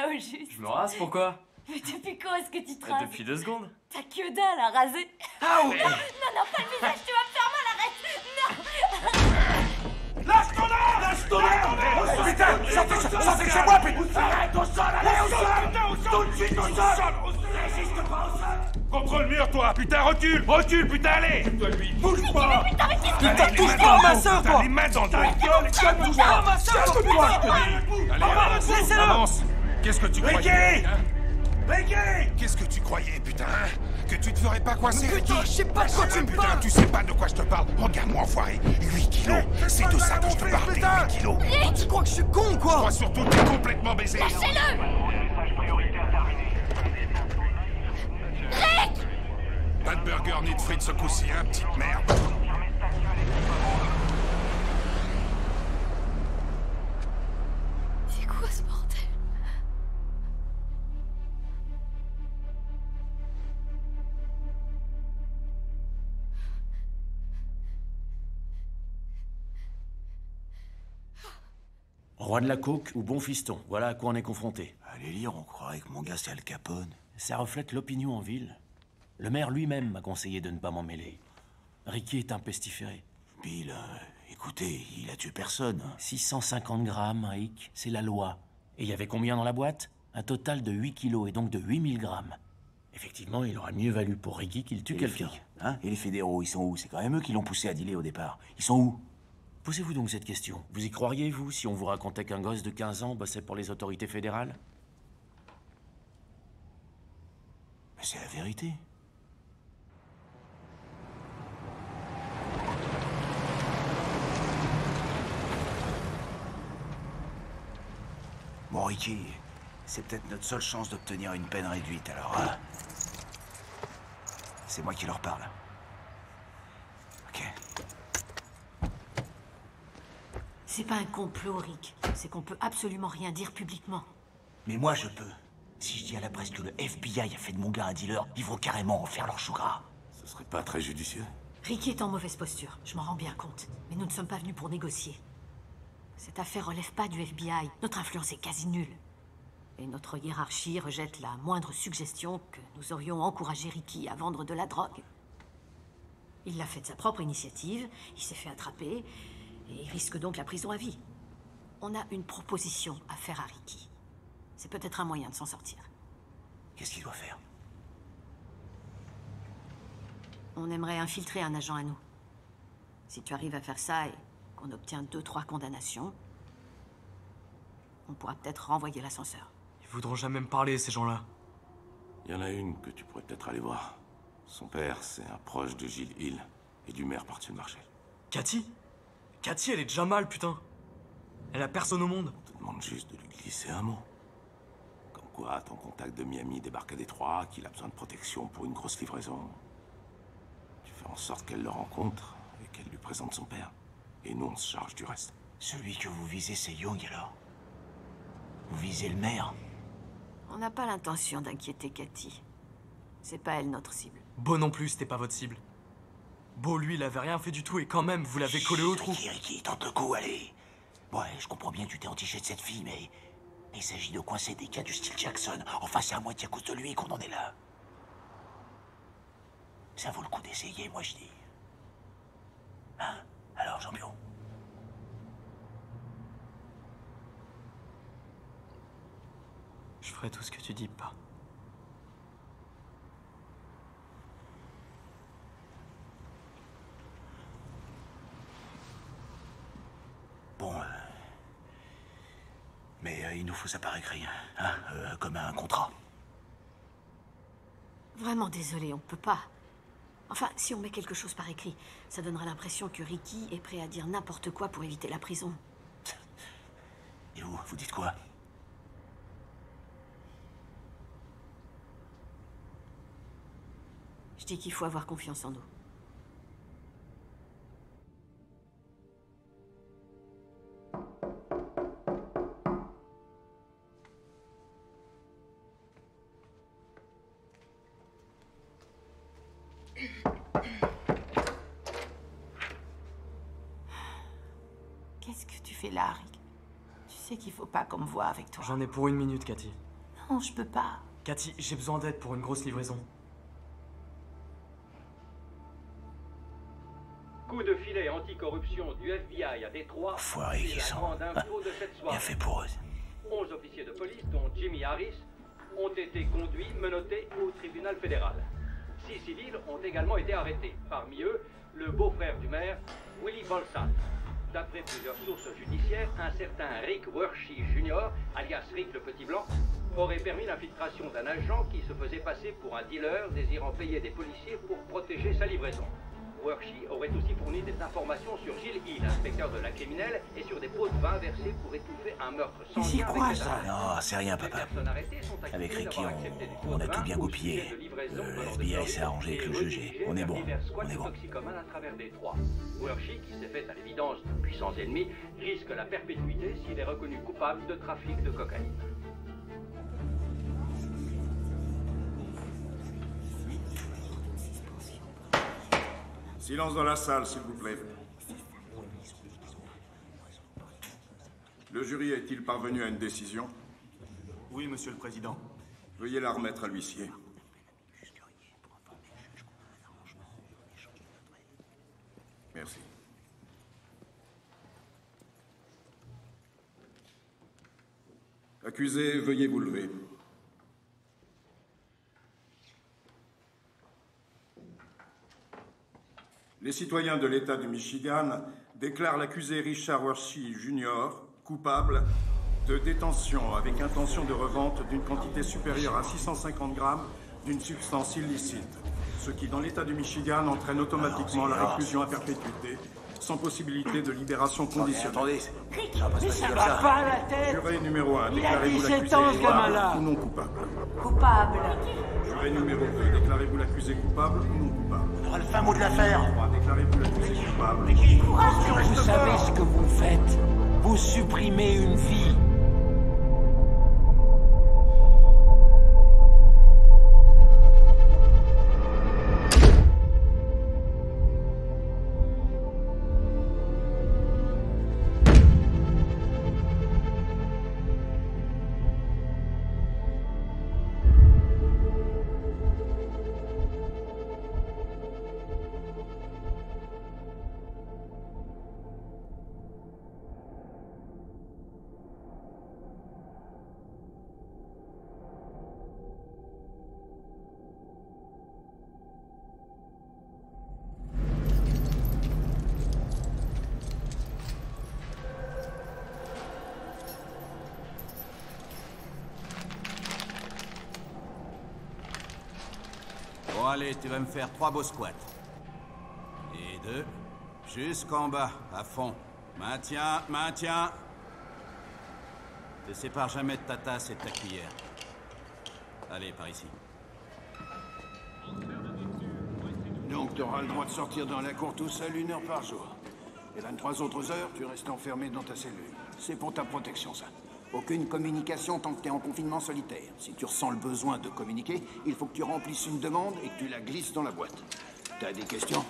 là au juste. Je me rase, pourquoi? Mais depuis quand est-ce que tu te rases? Depuis 2 secondes. T'as que dalle à raser. Ah oui. Non, non, pas le visage, tu vas me faire mal, arrête. Non. Lâche ton arme! Lâche ton arme! Putain, sortez de chez moi, putain! Arrête, au sol, allez, au sol! Tout de suite, au sol! Résiste pas au sol! Contre le mur, toi, putain, recule! Recule, putain, allez! Bouge pas! Putain, mais qu'est-ce Putain, touche pas à ma soeur, toi! Les mains dans ta gueule! touche pas à ma soeur, toi, je te dis! Allez, avance! Avance! Qu'est-ce que tu croyais? Ricky! Qu'est-ce que tu croyais, putain, hein? Que tu te ferais pas coincer, Ricky? Putain, je sais pas de quoi tu me Putain, parles! tu sais pas de quoi je te parle? Regarde-moi, enfoiré! 8 kilos! C'est de ça que je te parle, des 8 kilos! Tu crois que je suis con ou quoi? Toi, surtout, t'es complètement baisé! Lâchez-le! Rick! Pas de burger ni de frites ce coup-ci, hein, petite merde! C'est quoi ce bordel? Roi de la coke ou bon fiston, voilà à quoi on est confronté. Allez lire, on croirait que mon gars c'est Al Capone. Ça reflète l'opinion en ville. Le maire lui-même m'a conseillé de ne pas m'en mêler. Ricky est un pestiféré. Bill, écoutez, il a tué personne. 650 grammes, Rick, c'est la loi. Et il y avait combien dans la boîte? Un total de 8 kilos et donc de 8000 grammes. Effectivement, il aurait mieux valu pour Ricky qu'il tue Et les quelqu'un. flics, hein? Et les fédéraux, ils sont où? C'est quand même eux qui l'ont poussé à dealer au départ. Ils sont où? Posez-vous donc cette question. Vous y croiriez, vous, si on vous racontait qu'un gosse de 15 ans bossait pour les autorités fédérales? Mais c'est la vérité. Bon, Ricky, c'est peut-être notre seule chance d'obtenir une peine réduite, alors... c'est moi qui leur parle. Ok. C'est pas un complot, Rick. C'est qu'on peut absolument rien dire publiquement. Mais moi, je peux. Si je dis à la presse que le FBI a fait de mon gars un dealer, ils vont carrément en faire leur chou gras. Ce serait pas très judicieux? Ricky est en mauvaise posture, je m'en rends bien compte. Mais nous ne sommes pas venus pour négocier. Cette affaire relève pas du FBI. Notre influence est quasi nulle. Et notre hiérarchie rejette la moindre suggestion que nous aurions encouragé Ricky à vendre de la drogue. Il l'a fait de sa propre initiative, il s'est fait attraper, et il risque donc la prison à vie. On a une proposition à faire à Ricky. C'est peut-être un moyen de s'en sortir. Qu'est-ce qu'il doit faire? On aimerait infiltrer un agent à nous. Si tu arrives à faire ça et qu'on obtient 2-3 condamnations, on pourra peut-être renvoyer l'ascenseur. Ils voudront jamais me parler, ces gens-là. Il y en a une que tu pourrais peut-être aller voir. Son père, c'est un proche de Gilles Hill et du maire Partieux de Marchel. Cathy? Cathy, elle est déjà mal, putain. Elle a personne au monde. On te demande juste de lui glisser un mot. Comme quoi, ton contact de Miami débarque à Détroit, qu'il a besoin de protection pour une grosse livraison. Tu fais en sorte qu'elle le rencontre et qu'elle lui présente son père. Et nous, on se charge du reste. Celui que vous visez, c'est Young, alors? Vous visez le maire? On n'a pas l'intention d'inquiéter Cathy. C'est pas elle notre cible. Beau non plus, c'était pas votre cible. Beau, lui, il avait rien fait du tout et quand même, vous l'avez collé au trou. Ricky, tente le coup, allez. Ouais, je comprends bien que tu t'es entiché de cette fille, mais... il s'agit de coincer des gars du style Jackson. Enfin, c'est à moitié à cause de lui qu'on en est là. Ça vaut le coup d'essayer, moi, je dis. Hein? Alors, champion? Je ferai tout ce que tu dis, pas. Bon, mais il nous faut ça par écrit, hein, comme un contrat. Vraiment désolé, on peut pas. Enfin, si on met quelque chose par écrit, ça donnera l'impression que Ricky est prêt à dire n'importe quoi pour éviter la prison. Et vous dites quoi? Je dis qu'il faut avoir confiance en nous. Qu'est-ce que tu fais là, Rick? Tu sais qu'il faut pas qu'on me voie avec toi. J'en ai pour 1 minute, Cathy. Non, je peux pas. Cathy, j'ai besoin d'aide pour une grosse livraison. Coup de filet anticorruption du FBI à Détroit. Foirés qui C'est la sont. grande info de cette soirée. Bien fait pour eux. 11 officiers de police, dont Jimmy Harris, ont été conduits, menottés au tribunal fédéral. 6 civils ont également été arrêtés. Parmi eux, le beau-frère du maire, Willie Volsat. D'après plusieurs sources judiciaires, un certain Rick Wershey Jr., alias Rick le Petit Blanc, aurait permis l'infiltration d'un agent qui se faisait passer pour un dealer désirant payer des policiers pour protéger sa livraison. Wershey aurait aussi fourni des informations sur Gilles Hill, inspecteur de la criminelle, et sur des pots de vin versés pour étouffer un meurtre sans J'y lien crois, avec cet ça. agent. Non, c'est rien, Les papa. personnes arrêtées sont accusées Avec Ricky, d'avoir accepté des pots on de a vin tout bien au goupillé. sujet de livraison Le venant de FBI Floride s'est arrangé avec et le juge et redirigées on est vers bon. divers squats On est bon. toxicomanes à travers Détroit. Wershey, qui s'est fait à l'évidence de puissants ennemis, risque la perpétuité s'il est reconnu coupable de trafic de cocaïne. Silence dans la salle, s'il vous plaît. Le jury est-il parvenu à une décision? Oui, Monsieur le Président. Veuillez la remettre à l'huissier. Merci. Accusé, veuillez vous lever. Les citoyens de l'État du Michigan déclarent l'accusé Richard Wershey Jr. coupable de détention avec intention de revente d'une quantité supérieure à 650 grammes d'une substance illicite, ce qui, dans l'État du Michigan, entraîne automatiquement la réclusion à perpétuité, sans possibilité de libération conditionnelle. Attendez, Mais ça va pas à la tête. Juré numéro 1, Il a déclarez-vous 17 l'accusé ans, ce gamin-là. coupable ou non coupable? Coupable. Juré numéro 2, déclarez-vous l'accusé coupable ou non coupable? on aura le fin mot de l'affaire. 3, déclarez-vous l'accusé coupable. Vous savez ce que vous faites? Vous supprimez une vie. Bon, allez, tu vas me faire 3 beaux squats. Et 2. Jusqu'en bas, à fond. Maintiens, maintiens. Te sépare jamais de ta tasse et de ta cuillère. Allez, par ici. Donc, tu auras le droit de sortir dans la cour tout seul 1 heure par jour. Et 23 autres heures, tu restes enfermé dans ta cellule. C'est pour ta protection, ça. Aucune communication tant que tu es en confinement solitaire. Si tu ressens le besoin de communiquer, il faut que tu remplisses une demande et que tu la glisses dans la boîte. T'as des questions?